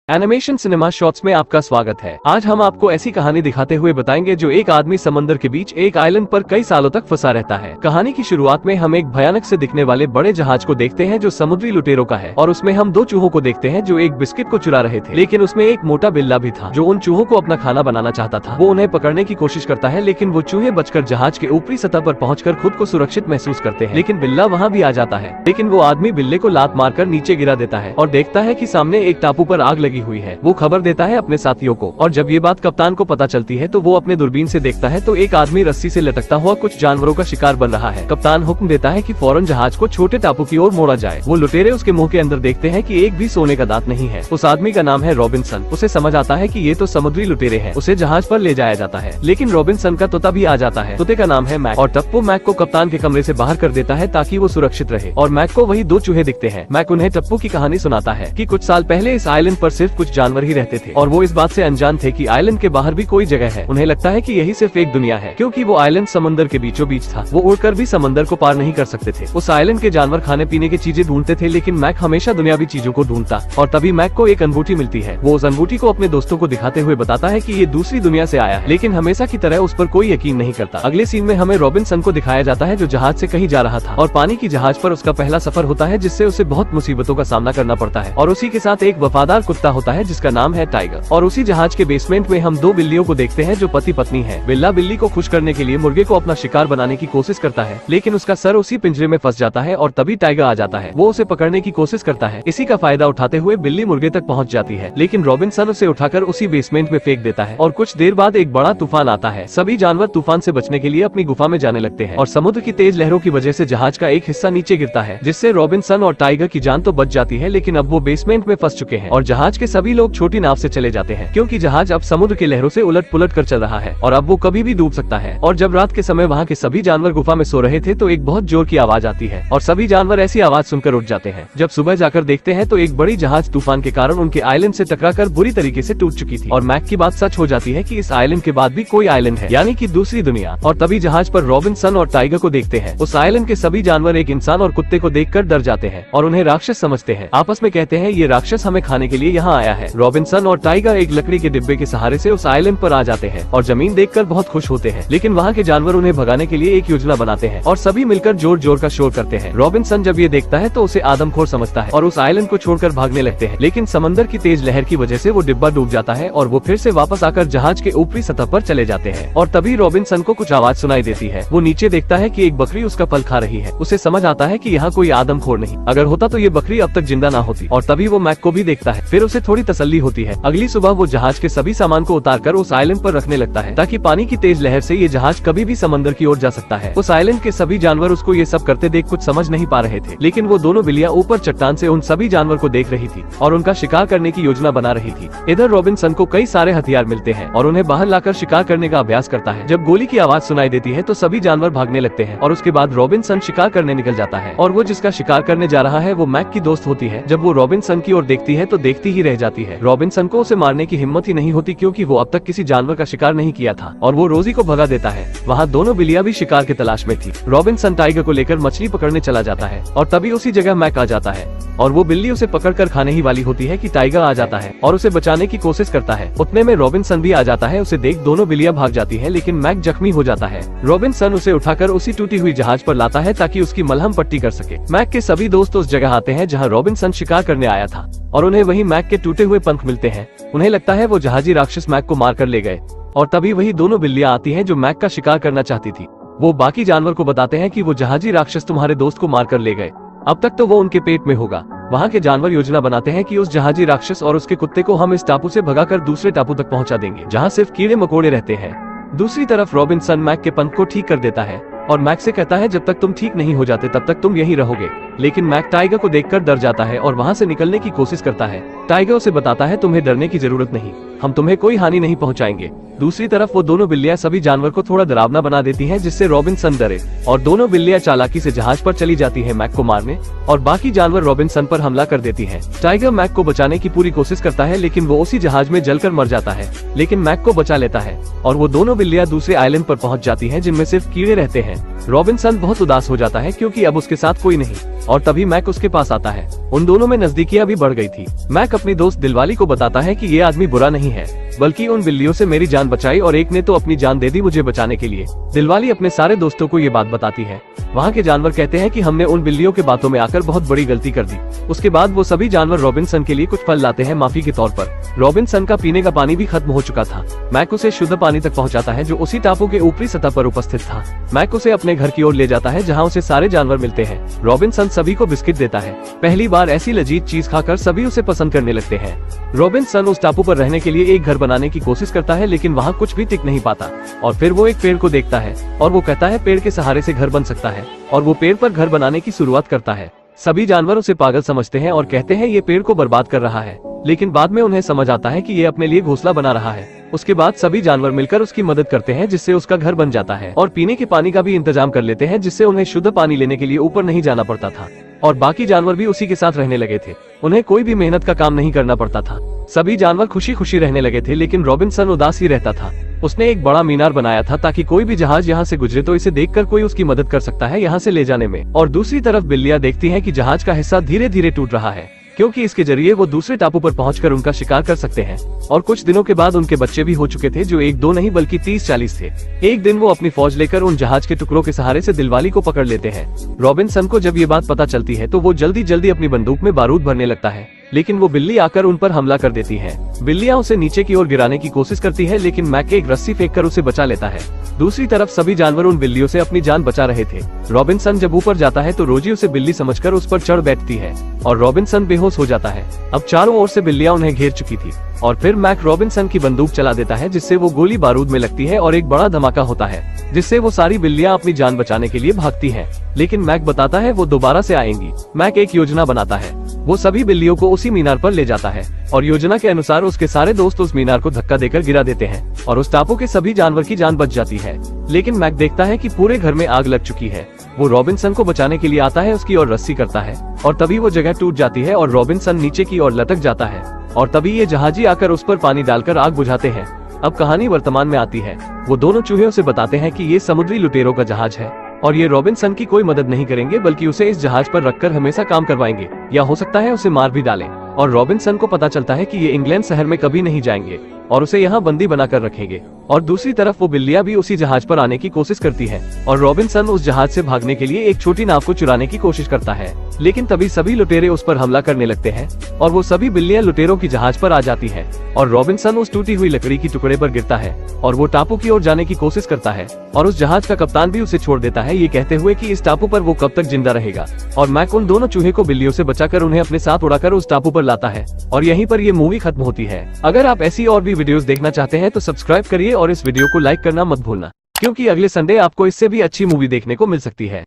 Animation cinema shorts में आपका स्वागत है। आज हम आपको ऐसी कहानी दिखाते हुए बताएंगे जो एक आदमी समंदर के बीच एक आइलैंड पर कई सालों तक फंसा रहता है। कहानी की शुरुआत में हम एक भयानक से दिखने वाले बड़े जहाज को देखते हैं जो समुद्री लुटेरों का है, और उसमें हम दो चूहों को देखते हैं जो एक बिस्किट को चुरा रहे थे। लेकिन उसमें एक मोटा बिल्ला भी था जो उन चूहों को अपना खाना बनाना चाहता था। वो उन्हें पकड़ने की कोशिश करता है, लेकिन वो चूहे बचकर जहाज के ऊपरी सतह पर पहुंचकर खुद को सुरक्षित महसूस करते हैं। लेकिन बिल्ला वहाँ भी आ जाता है, लेकिन वो आदमी बिल्ले को लात मारकर नीचे गिरा देता है और देखता है कि सामने एक टापू पर आग लगी हुई है। वो खबर देता है अपने साथियों को, और जब ये बात कप्तान को पता चलती है तो वो अपने दूरबीन से देखता है तो एक आदमी रस्सी से लटकता हुआ कुछ जानवरों का शिकार बन रहा है। कप्तान हुक्म देता है कि फौरन जहाज को छोटे टापू की ओर मोड़ा जाए। वो लुटेरे उसके मुंह के अंदर देखते हैं कि एक भी सोने का दांत नहीं है। उस आदमी का नाम है रॉबिन्सन। उसे समझ आता है कि ये तो समुद्री लुटेरे हैं। उसे जहाज पर ले जाया जाता है, लेकिन रॉबिन्सन का तोता भी आ जाता है। तोते का नाम है मैक, और टप्पू मैक को कप्तान के कमरे से बाहर कर देता है ताकि वो सुरक्षित रहे। और मैक को वही दो चूहे दिखते हैं। मैक उन्हें टप्पू की कहानी सुनाता है कि कुछ साल पहले इस आइलैंड पर सिर्फ कुछ जानवर ही रहते थे, और वो इस बात से अनजान थे कि आइलैंड के बाहर भी कोई जगह है। उन्हें लगता है कि यही सिर्फ एक दुनिया है, क्योंकि वो आइलैंड समंदर के बीचों बीच था। वो उड़कर भी समंदर को पार नहीं कर सकते थे। उस आइलैंड के जानवर खाने पीने की चीजें ढूंढते थे, लेकिन मैक हमेशा दुनियावी चीजों को ढूंढता। और तभी मैक को एक अनबूटी मिलती है। वो उस अनबूटी को अपने दोस्तों को दिखाते हुए बताता है कि ये दूसरी दुनिया से आया है, लेकिन हमेशा की तरह उस पर कोई यकीन नहीं करता। अगले सीन में हमें रॉबिन्सन को दिखाया जाता है जो जहाज से कहीं जा रहा था, और पानी की जहाज पर उसका पहला सफर होता है जिससे उसे बहुत मुसीबतों का सामना करना पड़ता है। और उसी के साथ एक वफादार कुत्ता होता है जिसका नाम है टाइगर। और उसी जहाज के बेसमेंट में हम दो बिल्लियों को देखते हैं जो पति पत्नी हैं। बिल्ला बिल्ली को खुश करने के लिए मुर्गे को अपना शिकार बनाने की कोशिश करता है, लेकिन उसका सर उसी पिंजरे में फंस जाता है, और तभी टाइगर आ जाता है। वो उसे पकड़ने की कोशिश करता है। इसी का फायदा उठाते हुए बिल्ली मुर्गे तक पहुंच जाती है, लेकिन रॉबिन्सन उसे उठाकर उसी बेसमेंट में फेंक देता है। और कुछ देर बाद एक बड़ा तूफान आता है। सभी जानवर तूफान से बचने के लिए अपनी गुफा में जाने लगते हैं, और समुद्र की तेज लहरों की वजह से जहाज का एक हिस्सा नीचे गिरता है, जिससे रॉबिन्सन और टाइगर की जान तो बच जाती है, लेकिन अब वो बेसमेंट में फंस चुके हैं। और जहाज के सभी लोग छोटी नाव से चले जाते हैं, क्योंकि जहाज अब समुद्र के लहरों से उलट पुलट कर चल रहा है, और अब वो कभी भी डूब सकता है। और जब रात के समय वहाँ के सभी जानवर गुफा में सो रहे थे तो एक बहुत जोर की आवाज आती है, और सभी जानवर ऐसी आवाज सुनकर उठ जाते हैं। जब सुबह जाकर देखते हैं तो एक बड़ी जहाज तूफान के कारण उनके आइलैंड से टकराकर बुरी तरीके से टूट चुकी थी। और मैक की बात सच हो जाती है कि इस आइलैंड के बाद भी कोई आइलैंड है, यानी कि दूसरी दुनिया। और तभी जहाज पर रॉबिन्सन और टाइगर को देखते हैं। उस आइलैंड के सभी जानवर एक इंसान और कुत्ते को देखकर डर जाते हैं और उन्हें राक्षस समझते हैं। आपस में कहते हैं ये राक्षस हमें खाने के लिए यहाँ आया है। रॉबिन्सन और टाइगर एक लकड़ी के डिब्बे के सहारे से उस आइलैंड पर आ जाते हैं और जमीन देखकर बहुत खुश होते हैं, लेकिन वहाँ के जानवर उन्हें भगाने के लिए एक योजना बनाते हैं और सभी मिलकर जोर जोर का शोर करते हैं। रॉबिन्सन जब ये देखता है तो उसे आदमखोर समझता है और उस आइलैंड को छोड़कर भागने लगते हैं, लेकिन समंदर की तेज लहर की वजह से वो डिब्बा डूब जाता है और वो फिर से वापस आकर जहाज के ऊपरी सतह पर चले जाते हैं। और तभी रॉबिन्सन को कुछ आवाज सुनाई देती है। वो नीचे देखता है कि एक बकरी उसका फल खा रही है। उसे समझ आता है कि यहाँ कोई आदमखोर नहीं, अगर होता तो ये बकरी अब तक जिंदा ना होती। और तभी वो मैक को भी देखता है। फिर उसे थोड़ी तसल्ली होती है। अगली सुबह वो जहाज के सभी सामान को उतारकर उस आइलैंड पर रखने लगता है, ताकि पानी की तेज लहर से ये जहाज कभी भी समंदर की ओर जा सकता है। उस आइलैंड के सभी जानवर उसको ये सब करते देख कुछ समझ नहीं पा रहे थे, लेकिन वो दोनों बिल्लियां ऊपर चट्टान से उन सभी जानवर को देख रही थी और उनका शिकार करने की योजना बना रही थी। इधर रॉबिन्सन को कई सारे हथियार मिलते हैं और उन्हें बाहर लाकर शिकार करने का अभ्यास करता है। जब गोली की आवाज सुनाई देती है तो सभी जानवर भागने लगते हैं, और उसके बाद रॉबिन्सन शिकार करने निकल जाता है। और वो जिसका शिकार करने जा रहा है वो मैक की दोस्त होती है। जब वो रॉबिन्सन की ओर देखती है तो देखती ही रह जाती है। रॉबिन्सन को उसे मारने की हिम्मत ही नहीं होती, क्योंकि वो अब तक किसी जानवर का शिकार नहीं किया था, और वो रोजी को भगा देता है। वहाँ दोनों बिल्लियां भी शिकार की तलाश में थी। रॉबिन्सन टाइगर को लेकर मछली पकड़ने चला जाता है, और तभी उसी जगह मैक आ जाता है, और वो बिल्ली उसे पकड़कर खाने ही वाली होती है कि टाइगर आ जाता है और उसे बचाने की कोशिश करता है। उतने में रॉबिन्सन भी आ जाता है। उसे देख दोनों बिल्लियां भाग जाती हैं, लेकिन मैक जख्मी हो जाता है। रॉबिन्सन उसे उठाकर उसी टूटी हुई जहाज पर लाता है ताकि उसकी मलहम पट्टी कर सके। मैक के सभी दोस्त उस जगह आते हैं जहाँ रॉबिन्सन शिकार करने आया था, और उन्हें वही मैक के टूटे हुए पंख मिलते हैं। उन्हें लगता है वो जहाजी राक्षस मैक को मार कर ले गए, और तभी वही दोनों बिल्लियां आती हैं जो मैक का शिकार करना चाहती थी। वो बाकी जानवर को बताते हैं कि वो जहाजी राक्षस तुम्हारे दोस्त को मार कर ले गए, अब तक तो वो उनके पेट में होगा। वहाँ के जानवर योजना बनाते हैं कि उस जहाजी राक्षस और उसके कुत्ते को हम इस टापू से भगाकर दूसरे टापू तक पहुँचा देंगे, जहाँ सिर्फ कीड़े मकोड़े रहते हैं। दूसरी तरफ रॉबिन्सन मैक के पंख को ठीक कर देता है और मैक से कहता है जब तक तुम ठीक नहीं हो जाते तब तक तुम यहीं रहोगे। लेकिन मैक टाइगर को देखकर डर जाता है और वहाँ से निकलने की कोशिश करता है। टाइगर उसे बताता है तुम्हें डरने की जरूरत नहीं, हम तुम्हें कोई हानि नहीं पहुँचाएंगे। दूसरी तरफ वो दोनों बिल्लियां सभी जानवर को थोड़ा डरावना बना देती हैं, जिससे रॉबिन्सन डरे, और दोनों बिल्लियां चालाकी से जहाज पर चली जाती हैं मैक को मारने, और बाकी जानवर रॉबिन्सन पर हमला कर देती हैं। टाइगर मैक को बचाने की पूरी कोशिश करता है, लेकिन वो उसी जहाज में जलकर मर जाता है, लेकिन मैक को बचा लेता है और वो दोनों बिल्लियां दूसरे आइलैंड पर पहुंच जाती हैं जिनमें सिर्फ कीड़े रहते हैं। रॉबिन्सन बहुत उदास हो जाता है क्योंकि अब उसके साथ कोई नहीं, और तभी मैक उसके पास आता है। उन दोनों में नजदीकियां भी बढ़ गई थी। मैक अपनी दोस्त दिलवाली को बताता है कि ये आदमी बुरा नहीं है, बल्कि उन बिल्लियों से मेरी जान बचाई और एक ने तो अपनी जान दे दी मुझे बचाने के लिए। दिलवाली अपने सारे दोस्तों को ये बात बताती है। वहाँ के जानवर कहते हैं कि हमने उन बिल्लियों के बातों में आकर बहुत बड़ी गलती कर दी। उसके बाद वो सभी जानवर रॉबिन्सन के लिए कुछ फल लाते हैं माफी के तौर पर। रॉबिन्सन का पीने का पानी भी खत्म हो चुका था। मैक उसे शुद्ध पानी तक पहुंचाता है जो उसी टापू के ऊपरी सतह पर उपस्थित था। मैक उसे अपने घर की ओर ले जाता है जहां उसे सारे जानवर मिलते हैं। रॉबिन्सन सभी को बिस्किट देता है। पहली बार ऐसी लजीज चीज खाकर सभी उसे पसंद करने लगते हैं। रॉबिन्सन उस टापू पर रहने के लिए एक घर बनाने की कोशिश करता है, लेकिन वहाँ कुछ भी टिक नहीं पाता। और फिर वो एक पेड़ को देखता है और वो कहता है पेड़ के सहारे से घर बन सकता है, और वो पेड़ पर घर बनाने की शुरुआत करता है। सभी जानवर उसे पागल समझते हैं और कहते हैं ये पेड़ को बर्बाद कर रहा है, लेकिन बाद में उन्हें समझ आता है कि ये अपने लिए घोंसला बना रहा है। उसके बाद सभी जानवर मिलकर उसकी मदद करते हैं जिससे उसका घर बन जाता है, और पीने के पानी का भी इंतजाम कर लेते हैं जिससे उन्हें शुद्ध पानी लेने के लिए ऊपर नहीं जाना पड़ता था। और बाकी जानवर भी उसी के साथ रहने लगे थे। उन्हें कोई भी मेहनत का काम नहीं करना पड़ता था। सभी जानवर खुशी खुशी रहने लगे थे, लेकिन रॉबिन्सन उदास ही रहता था। उसने एक बड़ा मीनार बनाया था ताकि कोई भी जहाज यहाँ से गुजरे तो इसे देखकर कोई उसकी मदद कर सकता है यहाँ से ले जाने में। और दूसरी तरफ बिल्लियाँ देखती हैं कि जहाज का हिस्सा धीरे धीरे टूट रहा है, क्योंकि इसके जरिए वो दूसरे टापू पर पहुंचकर उनका शिकार कर सकते हैं। और कुछ दिनों के बाद उनके बच्चे भी हो चुके थे, जो 1-2 नहीं बल्कि 30-40 थे। एक दिन वो अपनी फौज लेकर उन जहाज के टुकड़ों के सहारे से दिलवाली को पकड़ लेते हैं। रॉबिन्सन को जब ये बात पता चलती है तो वो जल्दी जल्दी अपनी बंदूक में बारूद भरने लगता है, लेकिन वो बिल्ली आकर उन पर हमला कर देती है। बिल्लियाँ उसे नीचे की ओर गिराने की कोशिश करती है, लेकिन मैक एक रस्सी फेंककर उसे बचा लेता है। दूसरी तरफ सभी जानवर उन बिल्लियों से अपनी जान बचा रहे थे। रॉबिन्सन जब ऊपर जाता है तो रोजी उसे बिल्ली समझकर उस पर चढ़ बैठती है और रॉबिन्सन बेहोश हो जाता है। अब चारों ओर से बिल्लियाँ उन्हें घेर चुकी थी और फिर मैक रॉबिन्सन की बंदूक चला देता है, जिससे वो गोली बारूद में लगती है और एक बड़ा धमाका होता है, जिससे वो सारी बिल्लियाँ अपनी जान बचाने के लिए भागती हैं। लेकिन मैक बताता है वो दोबारा से आएंगी। मैक एक योजना बनाता है। वो सभी बिल्लियों को उसी मीनार पर ले जाता है और योजना के अनुसार उसके सारे दोस्त उस मीनार को धक्का देकर गिरा देते हैं और उस टापू के सभी जानवर की जान बच जाती है। लेकिन मैक देखता है कि पूरे घर में आग लग चुकी है। वो रॉबिन्सन को बचाने के लिए आता है, उसकी ओर रस्सी करता है और तभी वो जगह टूट जाती है और रॉबिन्सन नीचे की ओर लटक जाता है। और तभी ये जहाजी आकर उस पर पानी डालकर आग बुझाते हैं। अब कहानी वर्तमान में आती है। वो दोनों चूहे उसे बताते हैं कि ये समुद्री लुटेरों का जहाज है और ये रॉबिन्सन की कोई मदद नहीं करेंगे, बल्कि उसे इस जहाज पर रखकर हमेशा काम करवाएंगे, या हो सकता है उसे मार भी डालें। और रॉबिन्सन को पता चलता है कि ये इंग्लैंड शहर में कभी नहीं जाएंगे और उसे यहाँ बंदी बनाकर रखेंगे। और दूसरी तरफ वो बिल्लियाँ भी उसी जहाज पर आने की कोशिश करती है और रॉबिन्सन उस जहाज से भागने के लिए एक छोटी नाव को चुराने की कोशिश करता है, लेकिन तभी सभी लुटेरे उस पर हमला करने लगते हैं और वो सभी बिल्लियाँ लुटेरों की जहाज पर आ जाती है और रॉबिन्सन उस टूटी हुई लकड़ी की टुकड़े पर गिरता है और वो टापू की ओर जाने की कोशिश करता है और उस जहाज का कप्तान भी उसे छोड़ देता है, ये कहते हुए कि इस टापू पर वो कब तक जिंदा रहेगा। और मैक उन दोनों चूहे को बिल्लियों से बचाकर उन्हें अपने साथ उड़ाकर उस टापू पर लाता है और यहीं पर ये मूवी खत्म होती है। अगर आप ऐसी और भी वीडियोस देखना चाहते हैं तो सब्सक्राइब करिए और इस वीडियो को लाइक करना मत भूलना, क्योंकि अगले संडे आपको इससे भी अच्छी मूवी देखने को मिल सकती है।